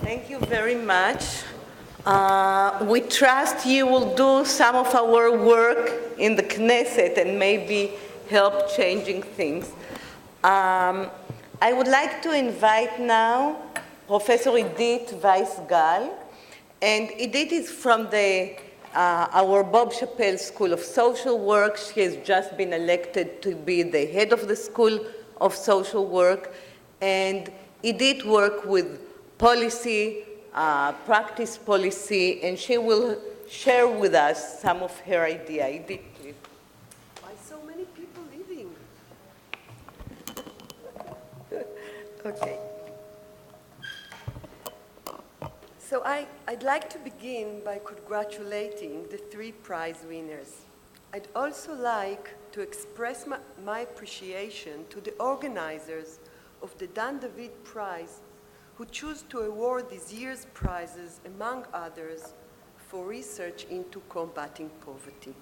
Thank you very much. We trust you will do some of our work in the Knesset and maybe help changing things. I would like to invite now Professor Idit Weiss-Gal. And Idit is from our Bob Shapell School of Social Work. She has just been elected to be the head of the School of Social Work. And Idit works with policy, practice policy, and she will share with us some of her ideas. Idit, please. Why so many people leaving? Okay. So I'd like to begin by congratulating the 3 prize winners. I'd also like to express my appreciation to the organizers of the Dan David Prize who choose to award this year's prizes, among others, for research into combating poverty.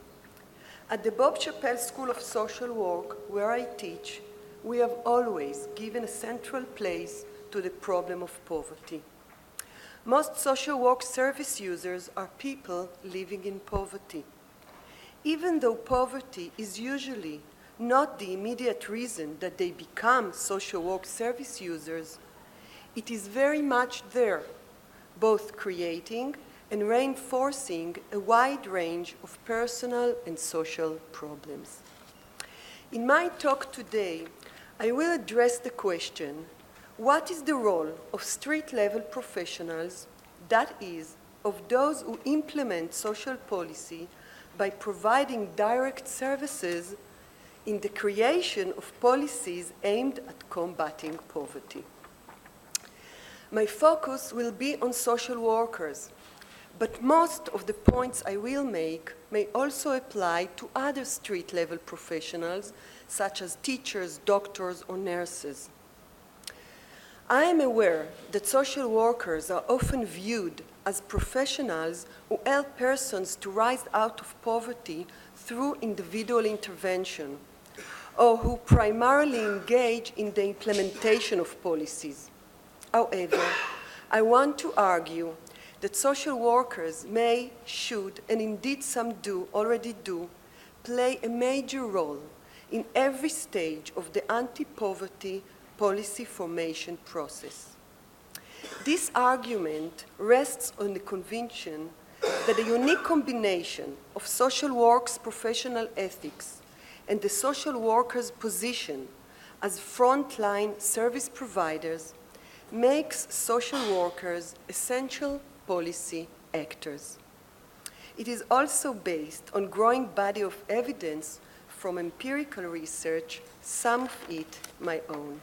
At the Bob Shapell School of Social Work, where I teach, we have always given a central place to the problem of poverty. Most social work service users are people living in poverty. Even though poverty is usually not the immediate reason that they become social work service users, it is very much there, both creating and reinforcing a wide range of personal and social problems. In my talk today, I will address the question, what is the role of street-level professionals, that is, of those who implement social policy by providing direct services in the creation of policies aimed at combating poverty? My focus will be on social workers, but most of the points I will make may also apply to other street-level professionals, such as teachers, doctors, or nurses. I am aware that social workers are often viewed as professionals who help persons to rise out of poverty through individual intervention, or who primarily engage in the implementation of policies. However, I want to argue that social workers may, should, and indeed some already do, play a major role in every stage of the anti-poverty policy formation process. This argument rests on the conviction that the unique combination of social work's professional ethics and the social workers' position as frontline service providers makes social workers essential policy actors. It is also based on a growing body of evidence from empirical research, some of it my own.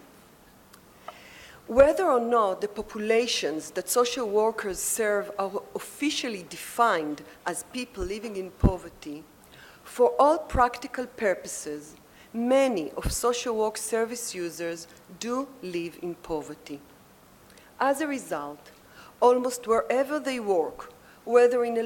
Whether or not the populations that social workers serve are officially defined as people living in poverty, for all practical purposes, many of social work service users do live in poverty. As a result, almost wherever they work, whether in a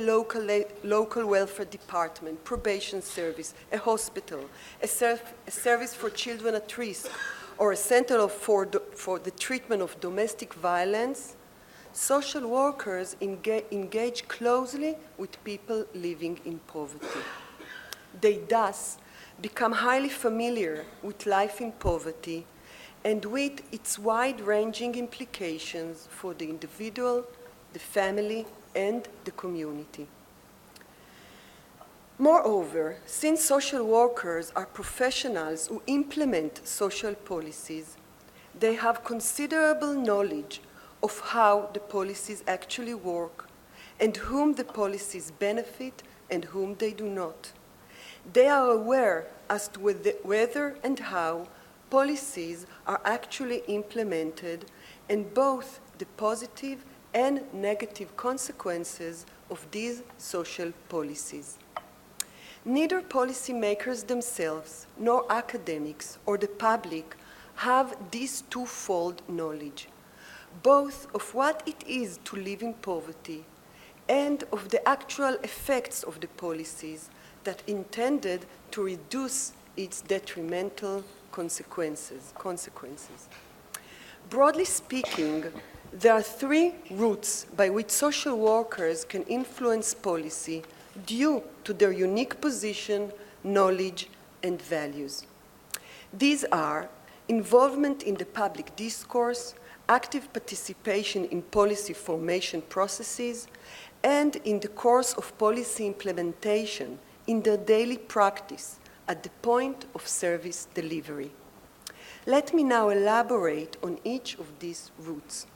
local welfare department, probation service, a hospital, a service for children at risk, or a center for the treatment of domestic violence, social workers engage closely with people living in poverty. They thus become highly familiar with life in poverty and with its wide-ranging implications for the individual, the family, and the community. Moreover, since social workers are professionals who implement social policies, they have considerable knowledge of how the policies actually work and whom the policies benefit and whom they do not. They are aware as to whether and how policies are actually implemented and both the positive and negative consequences of these social policies. Neither policymakers themselves, nor academics or the public have this twofold knowledge, both of what it is to live in poverty and of the actual effects of the policies that intended to reduce its detrimental consequences. Broadly speaking, There are three routes by which social workers can influence policy due to their unique position, knowledge, and values. These are involvement in the public discourse, active participation in policy formation processes, and in the course of policy implementation in their daily practice at the point of service delivery. Let me now elaborate on each of these routes.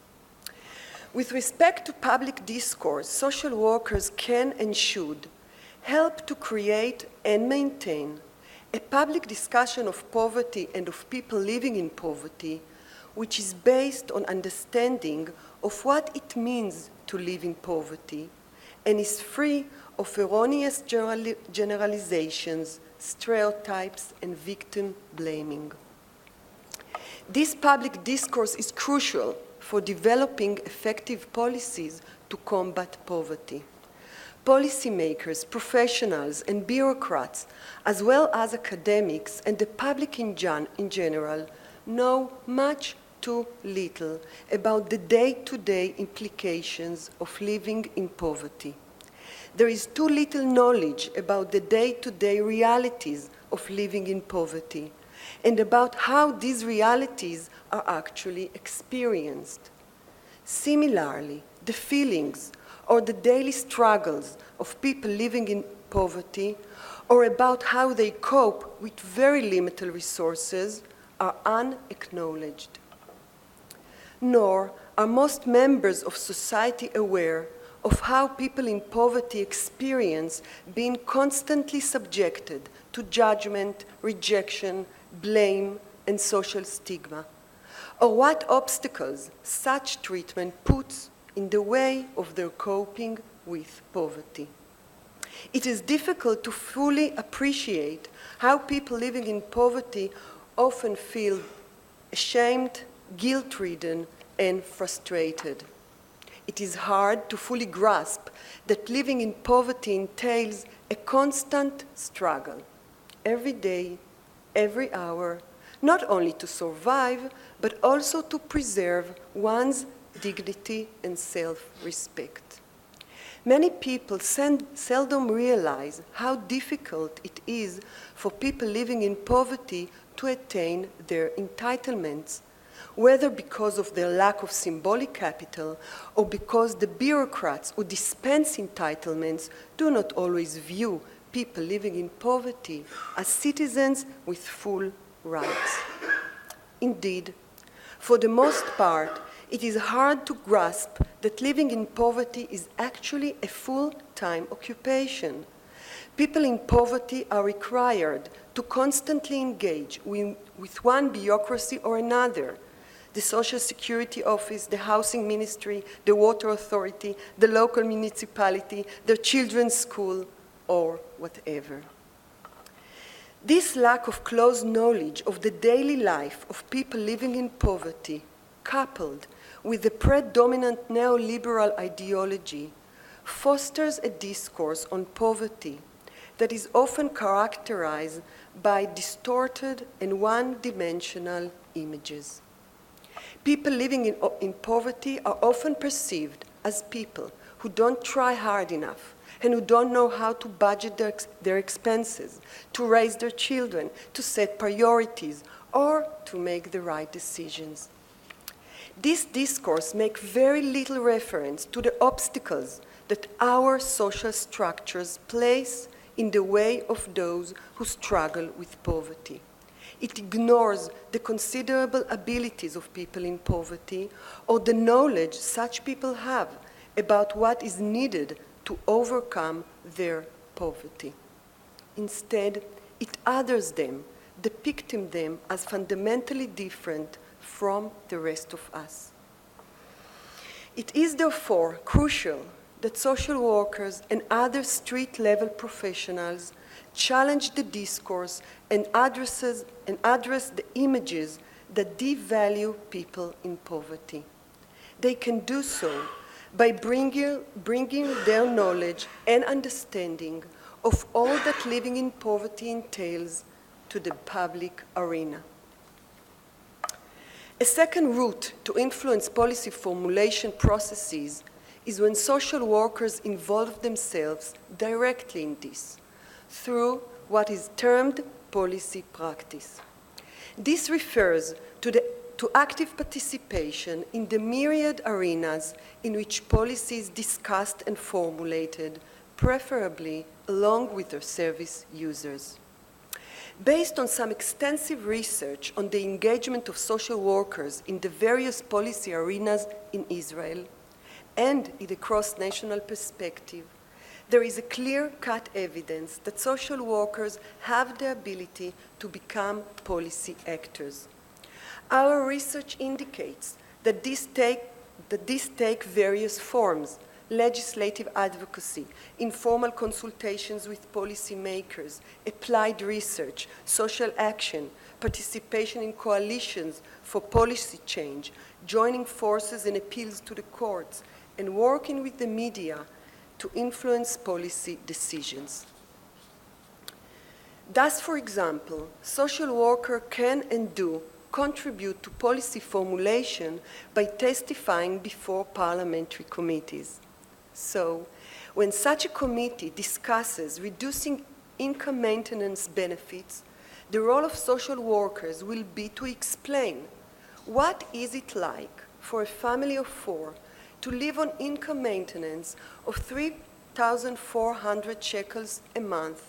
With respect to public discourse, social workers can and should help to create and maintain a public discussion of poverty and of people living in poverty, which is based on understanding of what it means to live in poverty and is free of erroneous generalizations, stereotypes, and victim blaming. This public discourse is crucial for developing effective policies to combat poverty. Policymakers, professionals, and bureaucrats, as well as academics and the public in general, know much too little about the day-to-day implications of living in poverty. There is too little knowledge about the day-to-day realities of living in poverty and about how these realities are actually experienced. Similarly, the feelings or the daily struggles of people living in poverty or about how they cope with very limited resources are unacknowledged. Nor are most members of society aware of how people in poverty experience being constantly subjected to judgment, rejection, blame, and social stigma, or what obstacles such treatment puts in the way of their coping with poverty. It is difficult to fully appreciate how people living in poverty often feel ashamed, guilt-ridden, and frustrated. It is hard to fully grasp that living in poverty entails a constant struggle, every day, every hour, not only to survive, but also to preserve one's dignity and self-respect. Many people seldom realize how difficult it is for people living in poverty to attain their entitlements, whether because of their lack of symbolic capital or because the bureaucrats who dispense entitlements do not always view people living in poverty as citizens with full rights. Indeed, for the most part, it is hard to grasp that living in poverty is actually a full-time occupation. People in poverty are required to constantly engage with one bureaucracy or another, the Social Security Office, the Housing Ministry, the Water Authority, the local municipality, the children's school, or whatever. This lack of close knowledge of the daily life of people living in poverty, coupled with the predominant neoliberal ideology, fosters a discourse on poverty that is often characterized by distorted and one-dimensional images. People living in poverty are often perceived as people who don't try hard enough and who don't know how to budget their expenses, to raise their children, to set priorities, or to make the right decisions. This discourse makes very little reference to the obstacles that our social structures place in the way of those who struggle with poverty. It ignores the considerable abilities of people in poverty or the knowledge such people have about what is needed to overcome their poverty. Instead, it others them, depicting them as fundamentally different from the rest of us. It is therefore crucial that social workers and other street-level professionals challenge the discourse and address the images that devalue people in poverty. They can do so by bringing their knowledge and understanding of all that living in poverty entails to the public arena. A second route to influence policy formulation processes is when social workers involve themselves directly in this, through what is termed policy practice. This refers to active participation in the myriad arenas in which policy is discussed and formulated, preferably along with their service users. Based on some extensive research on the engagement of social workers in the various policy arenas in Israel and in a cross-national perspective, there is a clear-cut evidence that social workers have the ability to become policy actors. Our research indicates that these take various forms: legislative advocacy, informal consultations with policymakers, applied research, social action, participation in coalitions for policy change, joining forces in appeals to the courts, and working with the media to influence policy decisions. Thus, for example, social workers can and do contribute to policy formulation by testifying before parliamentary committees. So, when such a committee discusses reducing income maintenance benefits, the role of social workers will be to explain what is it like for a family of four to live on income maintenance of 3,400 shekels a month,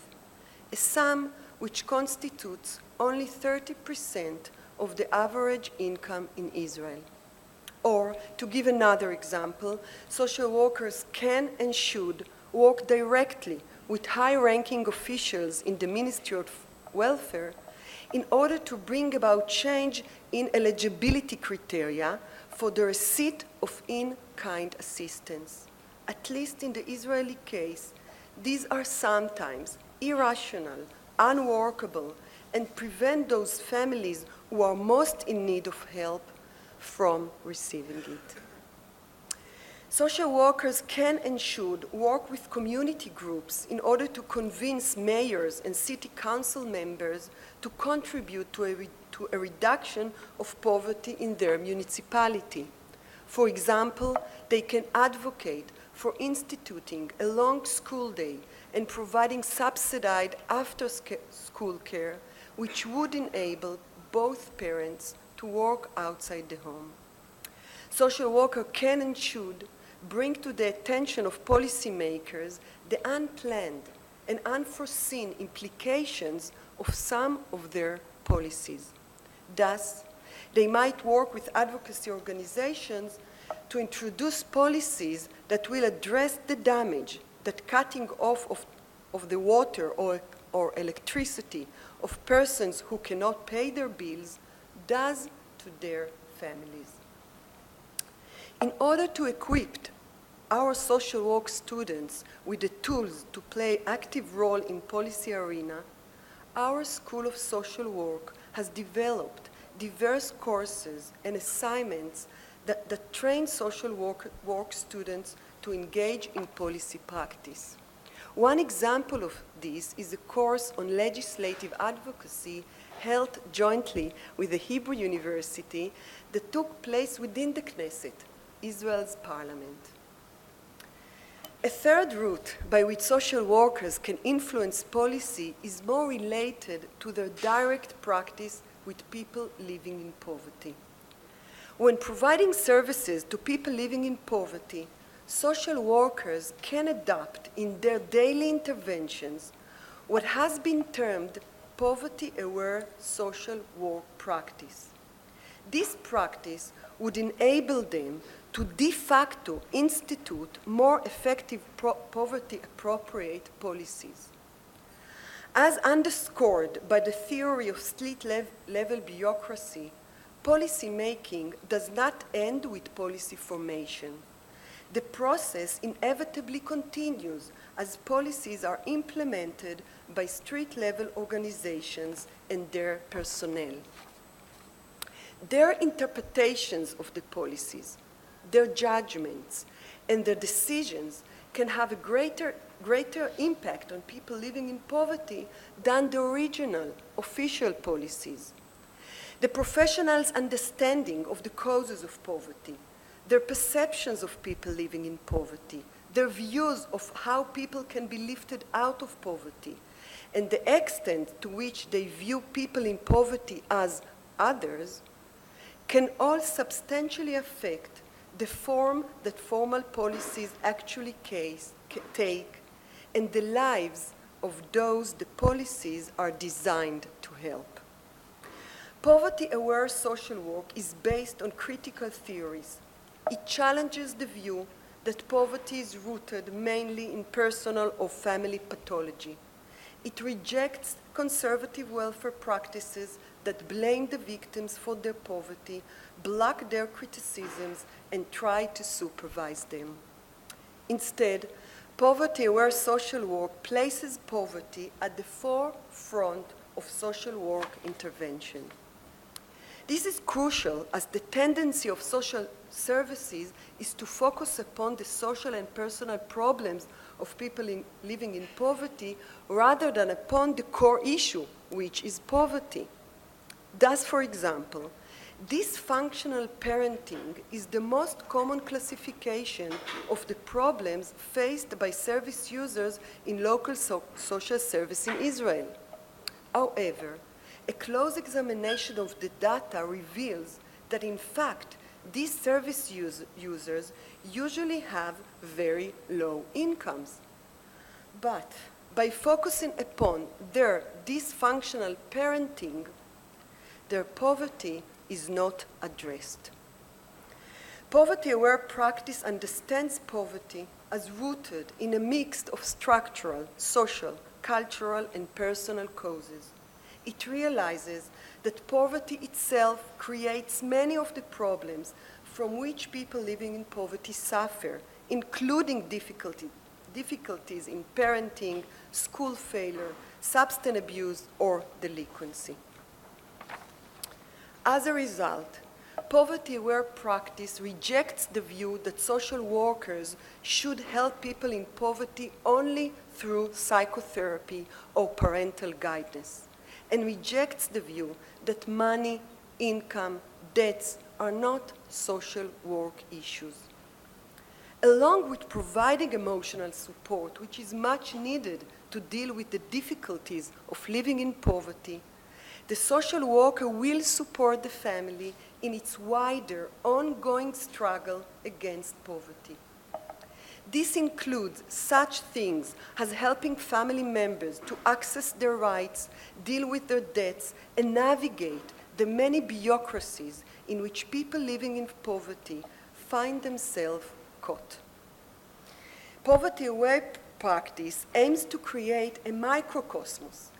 a sum which constitutes only 30% of the average income in Israel. Or, to give another example, social workers can and should work directly with high-ranking officials in the Ministry of Welfare in order to bring about change in eligibility criteria for the receipt of in-kind assistance. At least in the Israeli case, these are sometimes irrational, unworkable, and prevent those families who are most in need of help from receiving it. Social workers can and should work with community groups in order to convince mayors and city council members to contribute to a reduction of poverty in their municipality. For example, they can advocate for instituting a long school day and providing subsidized after-school care, which would enable both parents to work outside the home. Social workers can and should bring to the attention of policymakers the unplanned and unforeseen implications of some of their policies. Thus, they might work with advocacy organizations to introduce policies that will address the damage that cutting off of the water or electricity of persons who cannot pay their bills does to their families. In order to equip our social work students with the tools to play active role in policy arena, our School of Social Work has developed diverse courses and assignments that train social work students to engage in policy practice. One example of this is a course on legislative advocacy held jointly with the Hebrew University that took place within the Knesset, Israel's parliament. A third route by which social workers can influence policy is more related to their direct practice with people living in poverty. When providing services to people living in poverty, social workers can adopt in their daily interventions what has been termed poverty-aware social work practice. This practice would enable them to de facto institute more effective poverty-appropriate policies. As underscored by the theory of street-level bureaucracy, policy making does not end with policy formation. The process inevitably continues as policies are implemented by street-level organizations and their personnel. Their interpretations of the policies, their judgments, and their decisions can have a greater impact on people living in poverty than the original official policies. The professionals' understanding of the causes of poverty, their perceptions of people living in poverty, their views of how people can be lifted out of poverty, and the extent to which they view people in poverty as others, can all substantially affect the form that formal policies actually take and the lives of those the policies are designed to help. Poverty-aware social work is based on critical theories. It challenges the view that poverty is rooted mainly in personal or family pathology. It rejects conservative welfare practices that blame the victims for their poverty, block their criticisms, and try to supervise them. Instead, poverty-aware social work places poverty at the forefront of social work intervention. This is crucial as the tendency of social services is to focus upon the social and personal problems of people living in poverty rather than upon the core issue, which is poverty. Thus, for example, dysfunctional parenting is the most common classification of the problems faced by service users in local social service in Israel. However, a close examination of the data reveals that, in fact, these service users usually have very low incomes. But by focusing upon their dysfunctional parenting, their poverty is not addressed. Poverty-aware practice understands poverty as rooted in a mix of structural, social, cultural, and personal causes. It realizes that poverty itself creates many of the problems from which people living in poverty suffer, including difficulties in parenting, school failure, substance abuse, or delinquency. As a result, poverty-aware practice rejects the view that social workers should help people in poverty only through psychotherapy or parental guidance, and rejects the view that money, income, debts are not social work issues. Along with providing emotional support, which is much needed to deal with the difficulties of living in poverty, the social worker will support the family in its wider, ongoing struggle against poverty. This includes such things as helping family members to access their rights, deal with their debts, and navigate the many bureaucracies in which people living in poverty find themselves caught. Poverty-aware practice aims to create a microcosmos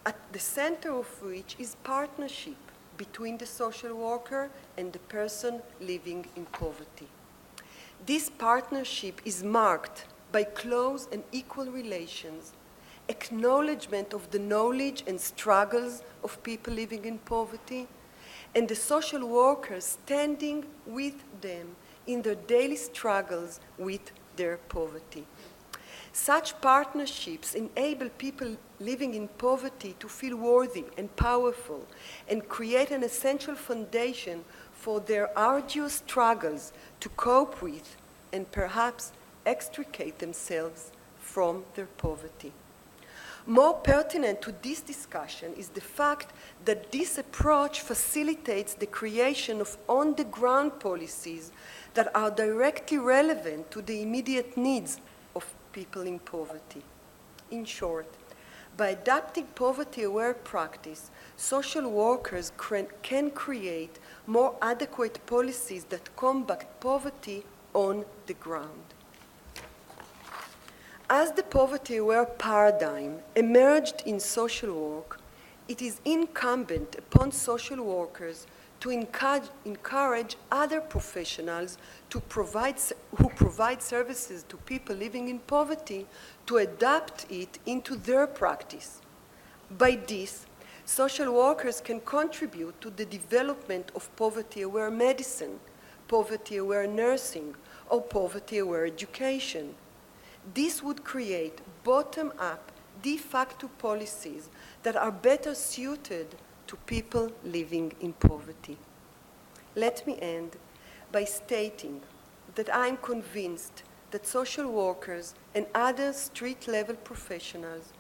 at the center of which is partnership between the social worker and the person living in poverty. This partnership is marked by close and equal relations, acknowledgement of the knowledge and struggles of people living in poverty, and the social workers standing with them in their daily struggles with their poverty. Such partnerships enable people living in poverty to feel worthy and powerful and create an essential foundation for their arduous struggles to cope with and perhaps extricate themselves from their poverty. More pertinent to this discussion is the fact that this approach facilitates the creation of on-the-ground policies that are directly relevant to the immediate needs of people in poverty. In short, by adapting poverty-aware practice, social workers can create more adequate policies that combat poverty on the ground. As the poverty-aware paradigm emerged in social work, it is incumbent upon social workers to encourage other professionals who provide services to people living in poverty to adapt it into their practice. By this, social workers can contribute to the development of poverty-aware medicine, poverty-aware nursing, or poverty-aware education. This would create bottom-up, de facto policies that are better suited to people living in poverty. Let me end by stating that I am convinced that social workers and other street-level professionals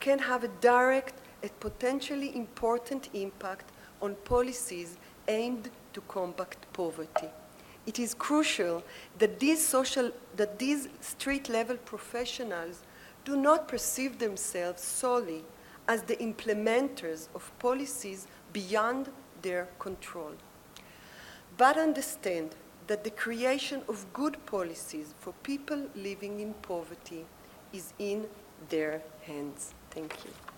can have a direct and potentially important impact on policies aimed to combat poverty. It is crucial that these street-level professionals do not perceive themselves solely as the implementers of policies beyond their control, but understand that the creation of good policies for people living in poverty is in their hands. Thank you.